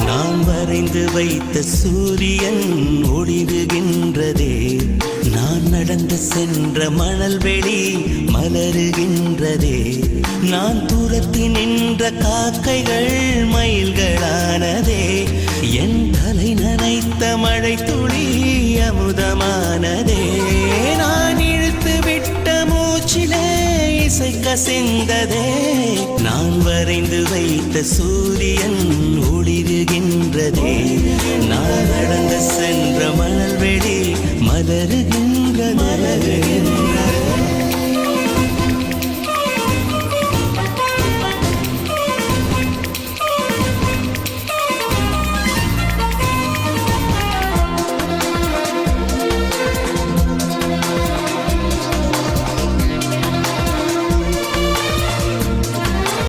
நான் வரைந்து வைத்த சூரியன் ஒளிருகின்றதே, நான் நடந்து சென்ற மணல் வெளி மலருகின்றதே, நான் தூரத்தி நின்ற காக்கைகள் மயில்களானதே, என் தலை நனைத்த மழை துளி அமுதமானதே, நான் இழுத்து விட்ட மூச்சிலே இசை கசிந்ததே, நான் வரைந்து வைத்த சூரியன் ஒளிருகின்றதே, நான் நடந்து சென்ற மணல் வெளி மலருகின்றதே.